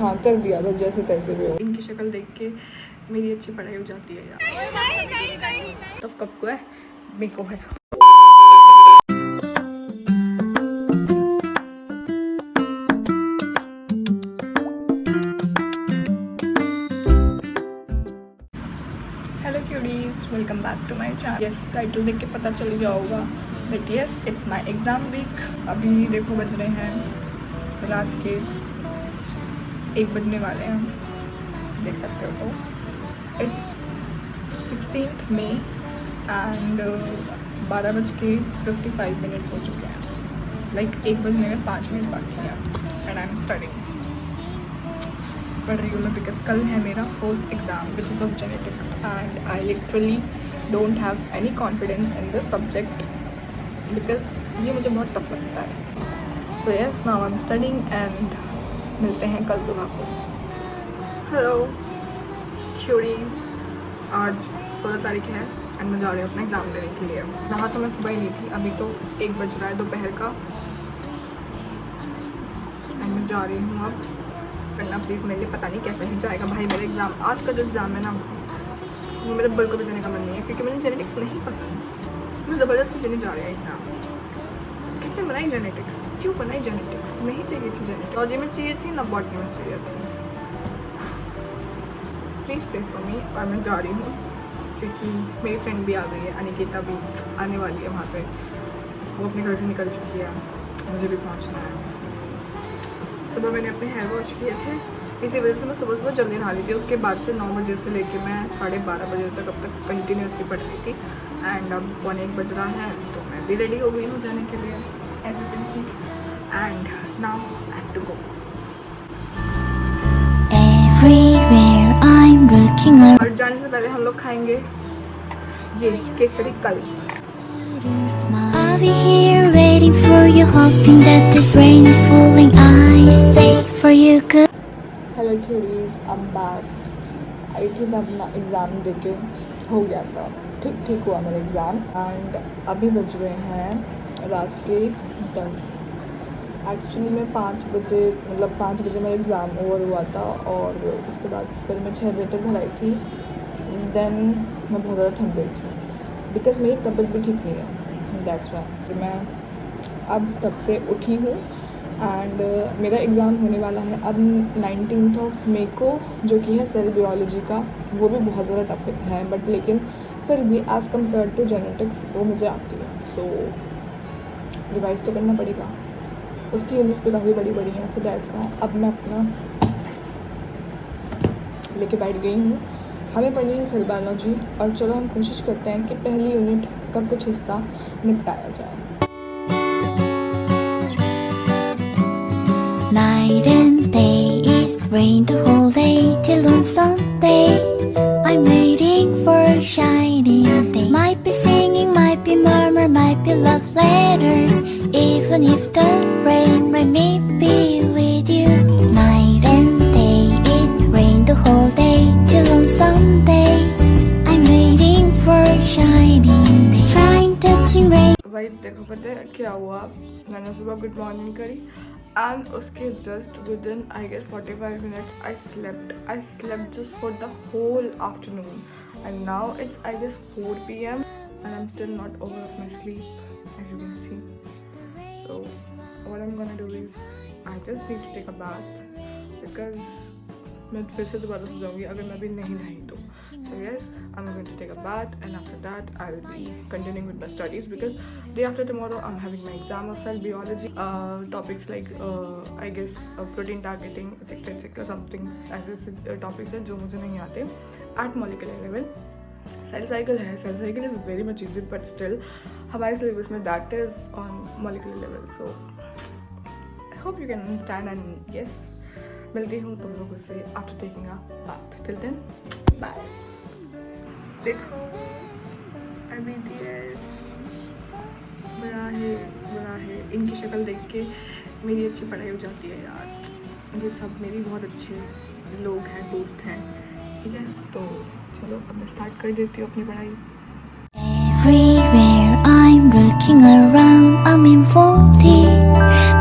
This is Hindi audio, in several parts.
हाँ कर दिया बस जैसे तैसे भी हो। इनकी शक्ल देख के मेरी अच्छी पढ़ाई हो जाती है यार। तो कब को है मेरे को है। Hello cuties, welcome back to my channel. Yes, title देख के पता चल गया होगा but yes, it's my exam week. अभी देखो बज रहे हैं रात के 1 बजने वाले हैं, देख सकते हो। तो इट्स 16 मई एंड 12:55 हो चुके हैं। लाइक 1 बजने में 5 मिनट बाकी हैं एंड आई एम स्टडिंग। पढ़ रही हूँ मैं बिकॉज कल है मेरा first exam which is of genetics and I literally don't have any confidence in this subject because ये मुझे बहुत टफ लगता है। So yes, now I am studying and मिलते हैं कल सुबह को। हेलो क्यूडीज, आज 16 तारीख है एंड मैं जा रही हूँ अपना एग्ज़ाम देने के लिए। रहा तो मैं सुबह ही नहीं थी, अभी तो 1 बज रहा है दोपहर का एंड मैं जा रही हूँ अब करना। प्लीज़ मेरे लिए पता नहीं कैसे ही जाएगा भाई मेरा एग्ज़ाम। आज का जो एग्ज़ाम है ना वो मेरे बिल्कुल भी देने का मन नहीं है क्योंकि मुझे जेनेटिक्स नहीं पसंद। मैं ज़बरदस्ती देने जा रही है एग्ज़ाम। किसने बनाई जेनेटिक्स? क्यों बनाई जेनेटिक्स? नहीं चाहिए थी जेनेटिक्स। लॉजी में चाहिए थी ना बॉटनी में चाहिए थी। Please pray for me. और मैं जा रही हूँ क्योंकि मेरी फ्रेंड भी आ गई है, अनिकेता भी आने वाली है वहाँ पर। वो अपने घर से निकल चुकी है, मुझे भी पहुँचना है। सुबह मैंने अपने हेयर वॉश किए थे, इसी वजह से मैं सुबह सुबह जल्दी नहा ली थी। उसके बाद से 9 बजे से लेके मैं 12:30 बजे तक अब तक कंटिन्यूसली पढ़ रही थी एंड अब 1 बज रहा है तो मैं भी रेडी हो गई हूँ जाने के लिए as you can see and now I have to go. और जाने से पहले हम लोग खाएंगे ये केसरी कल। I'll be here waiting for you, hoping that this rain is falling. I say for you good. Hello cuties, अब बैक आई थी। मैं अपना एग्ज़ाम देके हो गया था, ठीक हुआ मेरा एग्ज़ाम एंड अभी बज रहे हैं रात के 10। एक्चुअली मैं 5 बजे मेरा एग्ज़ाम ओवर हुआ था और उसके बाद फिर मैं 6 बजे तक घर आई थी। देन मैं बहुत ज़्यादा थक गई थी बिकॉज मेरी तबीयत भी ठीक नहीं है। दैट्स वाई मैं अब तब से उठी हूँ एंड मेरा एग्ज़ाम होने वाला है अब 19 मई को, जो कि है सेल बायोलॉजी का। वो भी बहुत ज़्यादा टफ है बट लेकिन फिर भी एज़ कम्पेयर टू जेनेटिक्स वो मुझे आती है। सो रिवाइज तो करना पड़ेगा, उसकी यूनिट्स भी काफ़ी बड़ी हैं। सो दैट्स वाई अब मैं अपना लेके बैठ गई हूँ। हमें पढ़नी है सेल बायोलॉजी और चलो हम कोशिश करते हैं कि पहली यूनिट का कुछ हिस्सा निपटाया जाए। Night and day, it rained the whole day till on Sunday. I'm waiting for a shining day. Might be singing, might be murmur, might be love letters. Even if the rain may be with you. Night and day, it rained the whole day till on Sunday. I'm waiting for a shining day. Trying touching rain. भाई देखो पता है क्या हुआ, मैंने सुबह गुड मॉर्निंग करी एंड उसके just within I guess 45 minutes I slept just for the whole afternoon and now it's I guess 4 PM and I am still not over of my sleep as you can see. So what I am gonna do is I just need to take a bath because मैं फिर से दोबारा सो जाऊँगी अगर मैं अभी नहीं नहाई तो। So yes, I'm going to take a bath and after that I'll be continuing with my studies because day after tomorrow I'm having my exam of cell biology. Topics like I guess protein targeting etc something ऐसे topics हैं जो मुझे नहीं आते at molecular level. Cell cycle है, cell cycle is very much easy but still हमारे syllabus में that is on molecular level. So I hope you can understand and yes, मिलती हूँ तुम लोगों से after taking a bath. Till then bye. देखो BTS बड़ा है, इनकी शक्ल देख के मेरी अच्छी पढ़ाई हो जाती है यार। ये सब मेरी बहुत अच्छे लोग हैं, दोस्त हैं, ठीक है। तो चलो अब मैं स्टार्ट कर देती हूँ अपनी पढ़ाई। Everywhere I'm looking around, I'm enfolded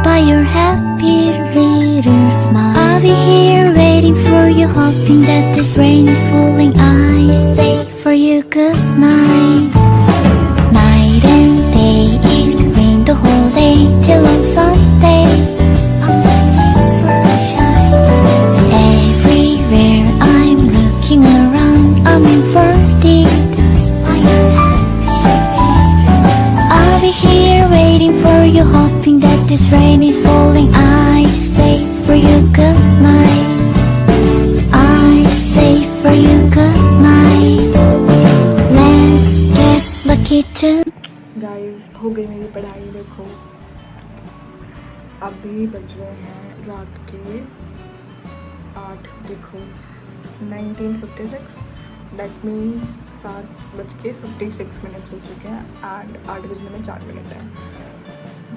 by your happy little smile. I'll be here for you, hoping that this rain is falling. I say for you good night. Night and day, it rained the whole day till on Sunday. I'm waiting for a shine. Everywhere I'm looking around, I'm in for it. Are you happy? I'll be here waiting for you, hoping that this rain is falling. I say for you good night. I say for you good night. Let's get lucky too. Guys हो गई मेरी पढ़ाई। देखो अभी बज रहे हैं रात के 8। देखो 19:56, दैट मीन्स 7:56 हो चुके हैं एंड 8 बजने में 4 मिनट है।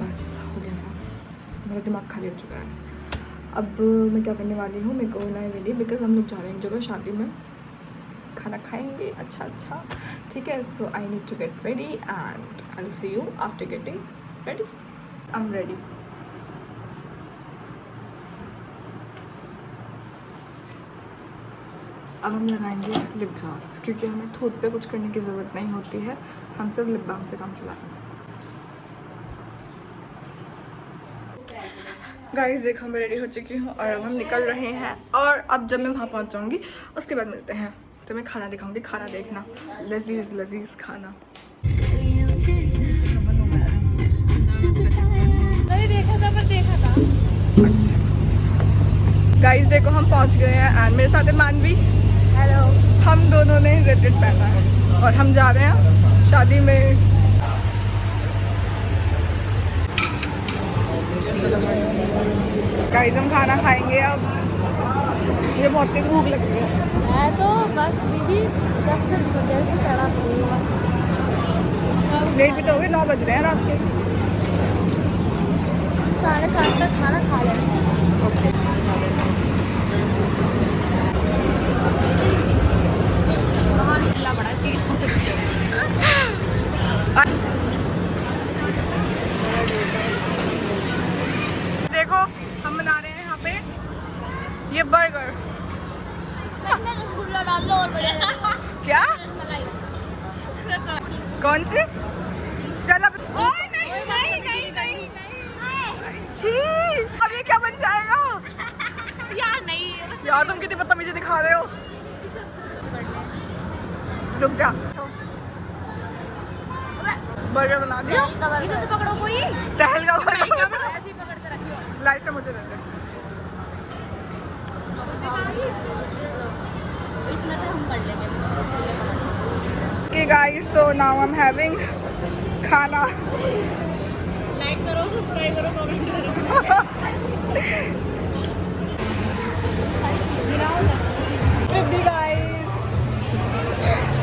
बस हो गया मेरा दिमाग खाली हो चुका है। अब मैं क्या करने वाली हूँ, मेरे को होना है रेडी बिकॉज हम लोग जा रहे हैं एक जगह शादी में, खाना खाएंगे अच्छा ठीक है। So I need to get ready and I will see you after getting ready. I am ready. अब हम लगाएंगे लिप ग्लॉस क्योंकि हमें ठोट पे कुछ करने की ज़रूरत नहीं होती है, हम सिर्फ लिप बाम से काम चलाएंगे। गाइस देखो मैं रेडी हो चुकी हूँ और अब हम निकल रहे हैं और अब जब मैं वहाँ पहुँच जाऊँगी उसके बाद मिलते हैं। तो मैं खाना दिखाऊंगी, खाना देखना, लजीज खाना। देखा था। अच्छा गाइस देखो हम पहुँच गए हैं एंड मेरे साथ है मानवी। हेलो। हम दोनों ने रेड पहना है और हम जा रहे हैं शादी में। गाइस हम खाना खाएंगे अब, मुझे बहुत तेज भूख लग रही है। मैं तो बस दीदी जब से देर से तड़प रही हूँ बस। लेट भी तो हो गए, 9 बज रहे हैं रात के। 7:30 तक खाना खा लेंगे। ओके वहाँ निकलना पड़ा इसकी। देखो हम बना रहे हैं यहाँ पे ये बर्गर। डाल लो और बढ़िया लगेगा। क्या कौन सी? चल अब नहीं। छी अब ये क्या बन जाएगा यार नहीं यार, तुम कितनी बदतमीजी दिखा रहे हो। रुक जा। बर्गर बना दिया। इसे तो पकड़ो कोई। टहल का ऐसे ही पकड़ के रखियो। लाई से मुझे दे दे। इसमें से हम कर लेंगे। Okay guys, so now I'm having खाना। लाइक करो, सब्सक्राइब करो, कमेंट करो। गाइस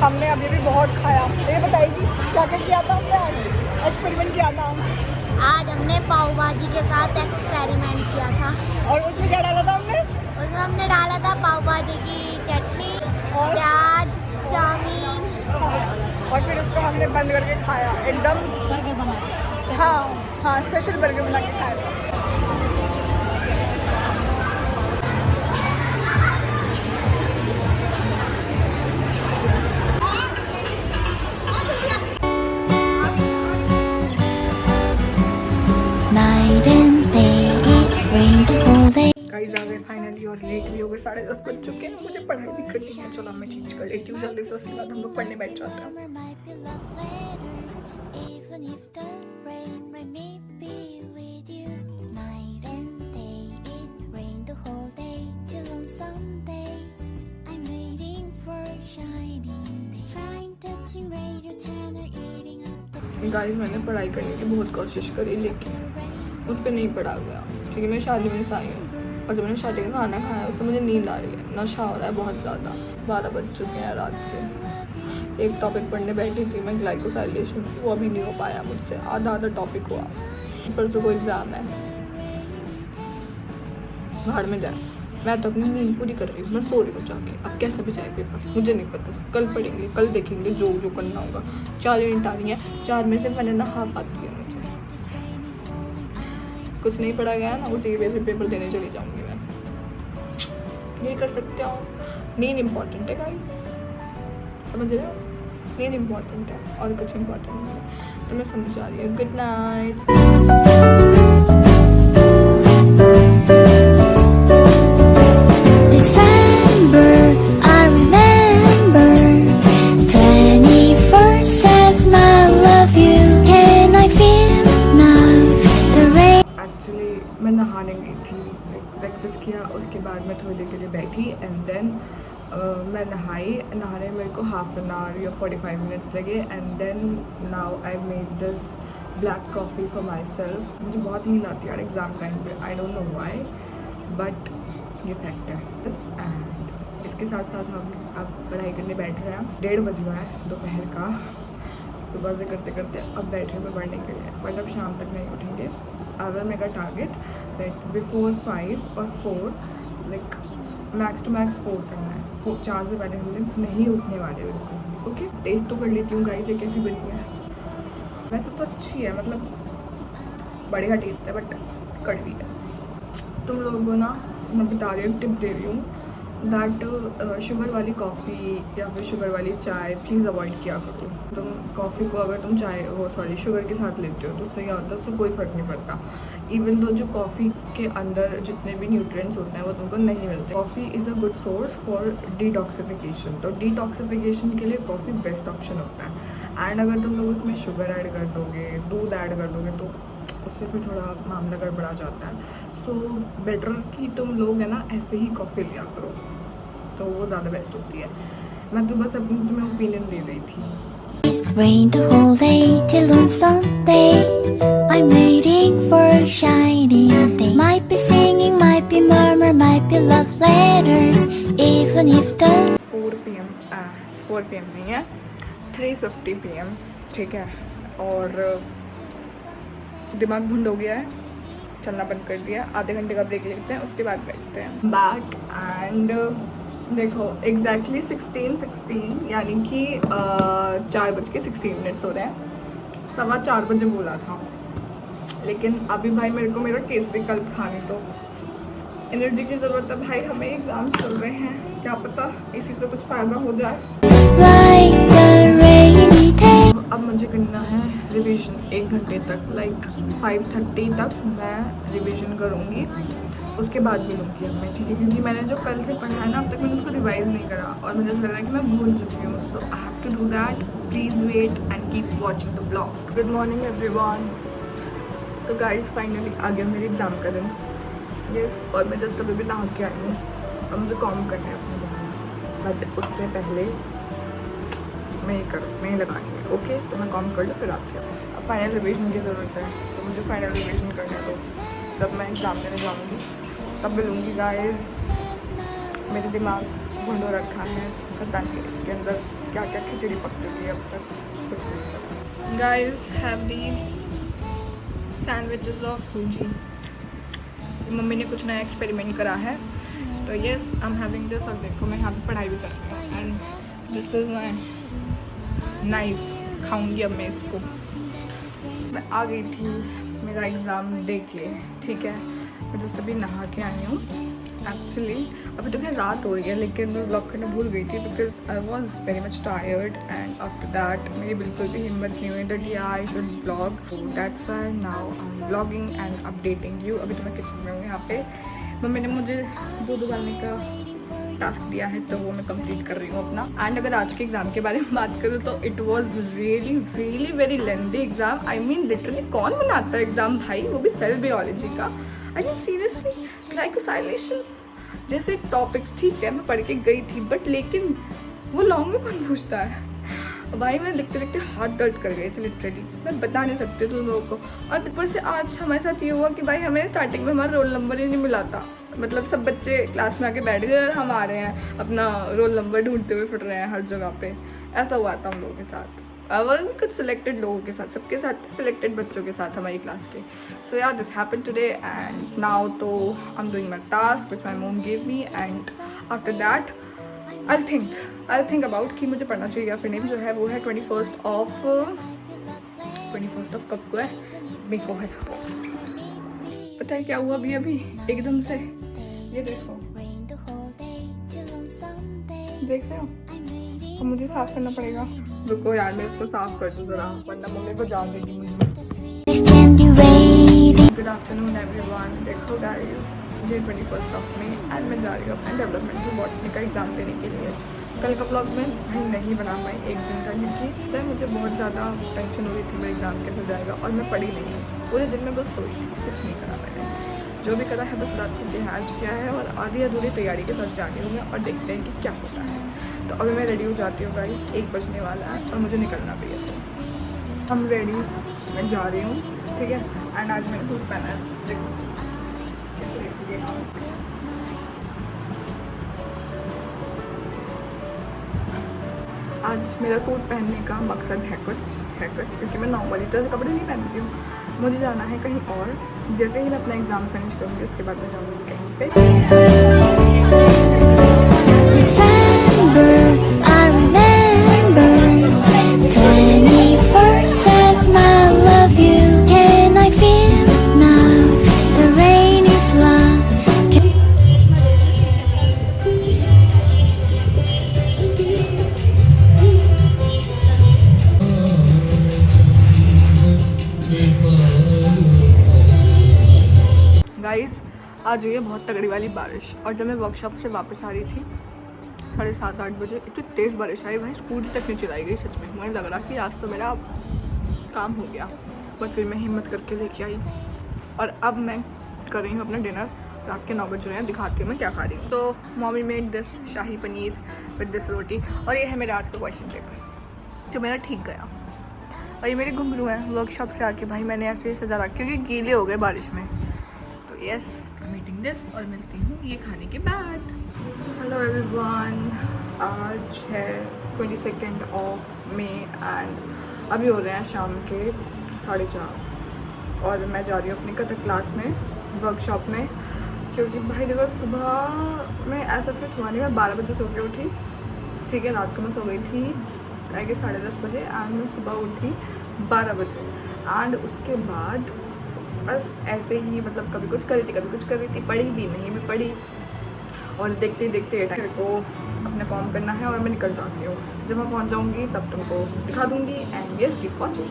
हमने अभी भी बहुत खाया। ये बताएगी क्या क्या किया था हमने आज? एक्सपेरिमेंट किया था। आज हमने पाव भाजी के साथ एक्सपेरिमेंट किया था और उसमें क्या डाला था हमने? उसमें हमने डाला था पाव भाजी की चटनी और प्याज चाउमीन और फिर उसको हमने बंद करके खाया एकदम। बर्गर बना। हाँ स्पेशल बर्गर बना के खाया था। Night and day, it rained the whole day. Guys आ गए फाइनली और लेट भी हो गए, 10:30 बज चुके हैं। मुझे पढ़ाई भी करनी है। चलो मैं चेंज कर लेती हूँ जल्दी से, उसके बाद हम लोग पढ़ने बैठ जाते हैं। Summer might be love letters, even if the rain might be with you. Night and day, it rained the whole day till on Sunday. I'm waiting for a shining day. Trying touching radio channel, eating up the guys मैंने पढ़ाई करने की बहुत कोशिश करी लेकिन मुझ पर नहीं पढ़ा गया क्योंकि मैं शादी में से आई हूँ और जब मैंने शादी का खाना खाया उससे मुझे नींद आ रही है, नशा हो रहा है बहुत ज़्यादा। 12 बज चुके हैं रात के। एक टॉपिक पढ़ने बैठी थी मैं, ग्लाइकोसाइलेशन, वो अभी नहीं हो पाया मुझसे। आधा टॉपिक हुआ। परसों को एग्ज़ाम है, भाड़ में जाए। मैं तो अपनी नींद पूरी कर रही हूँ, मैं सो रही हूँ जाके। अब कैसा भी जाए पेपर मुझे नहीं पता, कल पढ़ेंगे, कल देखेंगे जो जो करना होगा। 4 यूनिट आ रही हैं, 4 में से 1.5 आती है मुझे। कुछ नहीं पढ़ा गया ना, उसी के बेस पे पेपर देने चली जाऊँगी मैं। नहीं कर सकते हो, नींद इम्पॉर्टेंट है गाइस, समझ रहे हो? नींद इम्पॉर्टेंट है और कुछ इम्पॉर्टेंट नहीं है, तो मैं समझ आ रही हूँ। Good night. December, I remember 24/7 I love you. Can I feel now the rain? Actually मैं नहाने गई थी, ब्रेकफास्ट किया, उसके बाद मैं थोड़ी देर के लिए बैठी एंड देन मैं नहाने मेरे को हाफ एन आवर या 45 मिनट्स लगे and then now I made this black coffee for myself. मुझे बहुत नींद आती है यार एग्ज़ाम टाइम पे, I don't know why, but ये फैक्ट है बस। एंड इसके साथ साथ हम अब पढ़ाई करने बैठ रहे हैं। 1:30 बज रहा है दोपहर का, सुबह से करते करते अब बैठे हुए पढ़ने के लिए, मतलब शाम तक नहीं उठेंगे। अगर मेरा टारगेट लाइक बिफोर 5 और 4 लाइक मैक्स टू मैक्स 4 करना है। 4 से पहले हम लोग नहीं उठने वाले बिल्कुल। ओके, टेस्ट तो कर लेती हूँ गाइस ये कैसी बनी है। वैसे तो अच्छी है, मतलब बढ़िया टेस्ट है, बट कड़वी है। तुम लोगों को ना मैं बता रही हूँ, टिप दे रही हूँ दैट शुगर वाली कॉफ़ी या फिर शुगर वाली चाय प्लीज़ अवॉइड किया करो। तुम कॉफ़ी को अगर तुम चाय शुगर के साथ लेते हो तो उससे क्या होता है, उससे कोई फ़र्क नहीं पड़ता। इवन दो जो कॉफ़ी के अंदर जितने भी न्यूट्रिएंट्स होते हैं वो तुमको नहीं मिलते। Coffee is a good source for detoxification, तो डिटॉक्सिफिकेशन के लिए कॉफ़ी बेस्ट ऑप्शन होता है। एंड अगर तुम लोग उसमें शुगर ऐड कर दोगे, दूध ऐड कर दोगे, तो उससे फिर थोड़ा मामला गड़बड़ा जाता है। सो बेटर कि तुम लोग है ना ऐसे ही कॉफ़ी लिया करो, तो वो ज़्यादा बेस्ट होती है। मैं तो बस अपनी तुम्हें ओपिनियन दे रही थी। It rained the whole day till on Sunday. I'm waiting for a shining day. Might be singing, might be murmur, might be love letters. Even if the 4 PM नहीं है, 3:50 PM, ठीक है। और दिमाग भुंड हो गया है, चलना बंद कर दिया। आधे घंटे का ब्रेक लेते हैं, उसके बाद बैठते हैं बैक। एंड देखो एग्जैक्टली 16 यानी कि 4:16 हो रहे हैं। 4:15 बजे बोला था, लेकिन अभी भाई मेरे को मेरा केसरी कल्प खाने तो एनर्जी की ज़रूरत है भाई। हमें एग्ज़ाम चल रहे हैं, क्या पता इसी से कुछ फ़ायदा हो जाए। like the rainy day. अब मुझे करना है रिवीजन 1 घंटे तक, लाइक 5:30 तक मैं रिवीजन करूँगी, उसके बाद भी लूँगी अब मैं, ठीक है। क्योंकि मैंने जो कल से पढ़ा है ना अब तक मैंने उसको रिवाइज़ नहीं करा और मुझे लग रहा है कि मैं भूल चुकी हूँ। So I have to do that. Please wait and keep watching the blog. Good morning everyone. तो गाइस फाइनली आ गया मेरे एग्ज़ाम का दिन। यस, और मैं जस्ट अभी भी नहा के आई हूँ और मुझे कॉम करना है अपने बाल, बट उससे पहले मैं लगानी है। ओके, तो मैं कॉम कर लूँ फिर आती हूँ। अब फाइनल रिवीजन की ज़रूरत है, तो मुझे फाइनल रिवीजन करने दो। जब मैं एग्ज़ाम देने जाऊँगी तब मिलूँगी गाइस। मेरे दिमाग भुंडो रखा है, पता नहीं इसके अंदर क्या क्या खिचड़ी पक चुकी है अब तक, कुछ नहीं पता। Guys have these sandwiches of सूजी। मम्मी ने कुछ नया एक्सपेरिमेंट करा है, तो yes I am having this. और देखो मैं यहाँ पे पढ़ाई भी कर रही हूँ and this is my knife. खाऊंगी अब मैं इसको। मैं आ गई थी मेरा एग्ज़ाम दे के, ठीक है। मैं जस्ट अभी नहा के आई हूँ। एक्चुअली अभी तो क्या रात हो रही है, लेकिन मैं ब्लॉग करना भूल गई थी because I was very much tired and after that मेरी बिल्कुल भी हिम्मत नहीं हुई दैट या I should blog. So that's why now I am blogging and updating you. अभी तो मैं किचन में हूँ यहाँ पे। मम्मी ने मुझे दूध उबालने का टास्क दिया है, तो वो मैं कंप्लीट कर रही हूँ अपना। एंड अगर आज के एग्ज़ाम के बारे में बात करूँ तो it was really very lengthy exam. I mean literally कौन बनाता है एग्ज़ाम भाई, वो भी सेल बायोलॉजी का। आई मीन सीरियसली ग्लाइकोसाइलेशन जैसे टॉपिक्स, ठीक है मैं पढ़ के गई थी, बट लेकिन वो लॉन्ग में कौन पूछता है भाई। मैं लिखते लिखते हाथ दर्द कर गए थे लिटरली, मैं बता नहीं सकती तुम लोगों को। और ऊपर से आज हमारे साथ ये हुआ कि भाई हमें स्टार्टिंग में हमारा रोल नंबर ही नहीं मिला था। मतलब सब बच्चे क्लास में आके बैठ गए और हम आ रहे हैं अपना रोल नंबर ढूंढते हुए फिर रहे हैं हर जगह पे। ऐसा हुआ था हम लोगों के साथ, और कुछ सिलेक्टेड लोगों के साथ, सबके साथ सिलेक्टेड बच्चों के साथ हमारी क्लास के। So yeah this happen today and now तो I am doing my task which my mom give me and after that I think about कि मुझे पढ़ना चाहिए या फिर नहीं। जो है वो है 21 ऑफ कब को है, मे को है। पता है क्या हुआ अभी एकदम से, ये देखो देख रहे हो? अब मुझे साफ करना पड़ेगा। रुको यार, मैं इसको साफ कर दूँ ज़रा, वरना मम्मी को जान देगी मुझे। Good afternoon everyone. देखो गाइस, ये 21 मई एंड मैं जा रही हूँ अपने डेवलपमेंटल बॉटनी का एग्ज़ाम देने के लिए। कल का ब्लॉग में भाई नहीं बना पाई एक दिन का, क्योंकि तो मुझे बहुत ज़्यादा टेंशन हो रही थी मेरा एग्ज़ाम कैसे जाएगा, और मैं पढ़ी नहीं पूरे दिन में, बस सोई थी, कुछ नहीं करा मैंने। जो भी करा है बस रात को लिहाज किया है और आधी अधूरी तैयारी के साथ जा रही हूँ मैं, और देखते हैं कि क्या होता है। तो अभी मैं रेडी हो जाती हूँ गाइस, 1 बजने वाला है और मुझे निकलना भी है। तो हम रेडी, मैं जा रही हूँ, ठीक है। एंड आज मैंने सूट पहना है, देखो। आज मेरा सूट पहनने का मकसद है कुछ, क्योंकि मैं नॉर्मली तो कपड़े नहीं पहनती हूँ। मुझे जाना है कहीं और। जैसे ही मैं अपना एग्ज़ाम फिनिश करूँगी उसके बाद मैं जाऊँगी कहीं पे। गाइस, आज हुई है बहुत तगड़ी वाली बारिश, और जब मैं वर्कशॉप से वापस आ रही थी 7:30-8 बजे, इतनी तेज़ बारिश आई भाई, स्कूटी तक नहीं चलाई गई। सच में मुझे लग रहा कि आज तो मेरा काम हो गया, बट फिर मैं हिम्मत करके लेके आई। और अब मैं कर रही हूँ अपना डिनर। रात के 9 बज रहे हैं, दिखाती हूँ मैं क्या खा रही हूँ। तो मम्मी made this shahi paneer with this roti, और ये है मेरा आज का क्वेश्चन पेपर जो मेरा ठीक गया। और ये मेरे घुंघरू हैं, वर्कशॉप से आके भाई मैंने ऐसे सजा रखा क्योंकि गीले हो गए बारिश में। तो यस, मीटिंग दिस, और मिलती हूँ ये खाने के बाद। हेलो एवरीवन, आज है 22 मई एंड अभी हो रहे हैं शाम के 4:30, और मैं जा रही हूँ अपनी कथक क्लास में, वर्कशॉप में। क्योंकि भाई देखो, सुबह मैं ऐसा कुछ हुआ नहीं, मैं 12 बजे सो के उठी, ठीक है। रात को मैं सो गई थी आई गेस 10:30 बजे, एंड मैं सुबह उठी 12 बजे। एंड उसके बाद बस ऐसे ही मतलब कभी कुछ कर रही थी, कभी कुछ कर रही थी, पढ़ी भी नहीं भी पढ़ी, और देखते देखते टाइम को अपना फॉर्म करना है और मैं निकल जाती हूँ। जब मैं पहुँच जाऊँगी तब तुमको दिखा दूँगी। And yes, keep watching.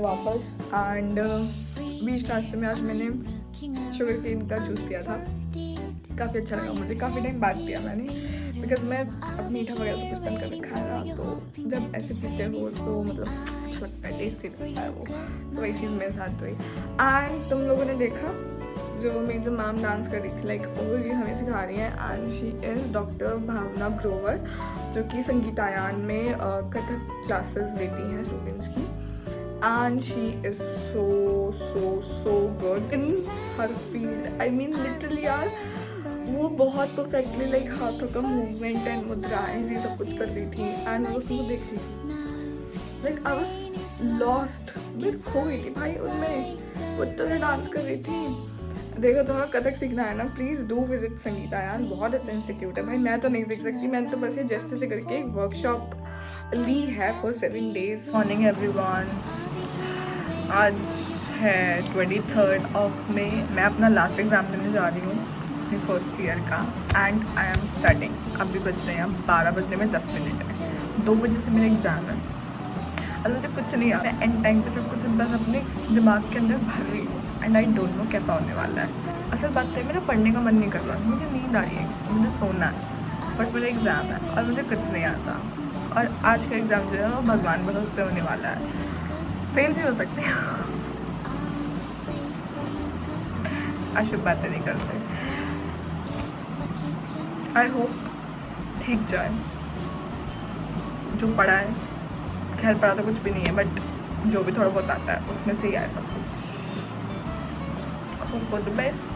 वापस एंड बीच रास्ते में आज मैंने शुगर केन का जूस पिया था, काफ़ी अच्छा लगा मुझे। काफ़ी टाइम बाद पिया मैंने, बिकॉज मैं अब मीठा वगैरह सब कुछ बंद कर रखा है ना, तो जब ऐसे पीते हो तो मतलब अच्छा लगता है, टेस्टी लगता है वो। तो वही चीज़ मेरे साथ हुई। एंड तुम लोगों ने देखा जो मेरी जो मैम डांस कर रही थी, लाइक वो ये हमें सिखा रही हैं, एंड शी इज़ डॉक्टर भावना ग्रोवर, जो कि संगीतायान में कथक क्लासेस लेती हैं स्टूडेंट्स की। And she is so good in her field. I mean literally यार, वो बहुत परफेक्टली लाइक हाथों का मूवमेंट एंड मुद्राएं ये सब कुछ कर रही थी। एंड वो उसको देख रही थी, लाइक आई वाज लॉस्ट, मैं खो गई थी भाई उनमें, वो इतना डांस कर रही थी। देखो तुम्हें कथक सीखना है ना, प्लीज़ डू विजिट संगीतायान, बहुत अच्छा इंस्टीट्यूट है भाई। मैं तो नहीं सीख सकती, मैंने तो बस ये जस्ट से करके एक वर्कशॉप ली है फॉर 7 days। मॉर्निंग एवरीवन, आज है 23 मई। मैं अपना लास्ट एग्ज़ाम देने जा रही हूँ अपनी फर्स्ट ईयर का, एंड आई एम स्टार्टिंग। अभी बज रहे हैं 12 बजने में 10 मिनट है, 2 बजे से मेरा एग्ज़ाम है। और मुझे कुछ नहीं आता, एंड टाइम पे सब कुछ बस अपने दिमाग के अंदर भर रही हूँ, एंड आई डोंट नो कैसा होने वाला है। असल बात है मेरा पढ़ने का मन नहीं कर रहा, मुझे नींद आ रही है, मुझे सोना है, बट मेरा एग्ज़ाम है और मुझे कुछ नहीं आता। और आज का एग्ज़ाम जो है वो भगवान भरोसे से होने वाला है, फेल भी हो सकते हैं, अशुभ बातें नहीं करते। आई होप ठीक जाए। जो पढ़ा है, खैर पढ़ा तो कुछ भी नहीं है, बट जो भी थोड़ा बहुत आता है उसमें से ही आया सब कुछ। Hope for the best.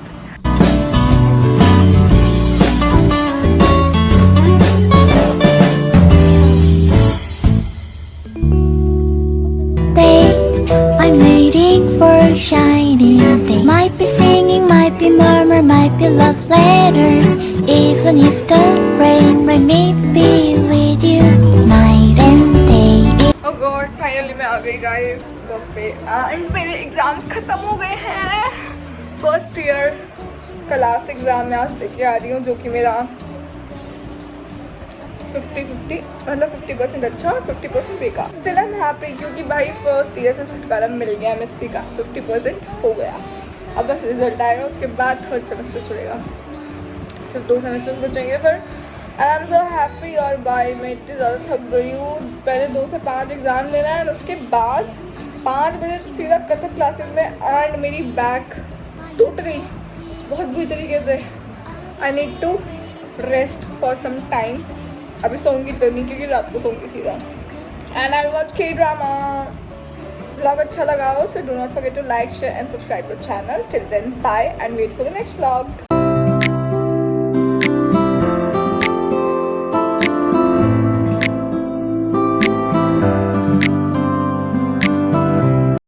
I'm waiting for a shining day. Might be singing, might be murmur, might be love letters. Even if the rain may be with you night and day. Oh God, finally मैं आ गई गाइस घर पे एंड मेरे एग्ज़ाम्स ख़त्म हो गए हैं। फर्स्ट ईयर का लास्ट एग्ज़ाम मैं आज लेके आ रही हूँ, जो कि मेरा 50-50 मतलब 50% अच्छा और 50% बेकार। स्टिल आई एम हैप्पी क्योंकि भाई फर्स्ट ईयर से छुटकारा मिल गया MSc का, 50% हो गया। अब बस रिजल्ट आएगा, उसके बाद थर्ड सेमेस्टर चलेगा, सिर्फ 2 सेमेस्टर्स बचेंगे फिर। And I am so happy. और भाई मैं इतनी ज़्यादा थक गई हूँ, पहले 2 से 5 एग्ज़ाम लेना है, उसके बाद 5 बजे सीधा कथक क्लासेस में, एंड मेरी बैक टूट गई बहुत बुरी तरीके से। I need to rest for some time. अभी सोऊंगी तो नहीं क्योंकि रात को सोऊंगी सीधा। And I watch K-drama. Vlog अच्छा लगा हो so do not forget to like, share and subscribe to channel. Till then bye and wait for the next vlog.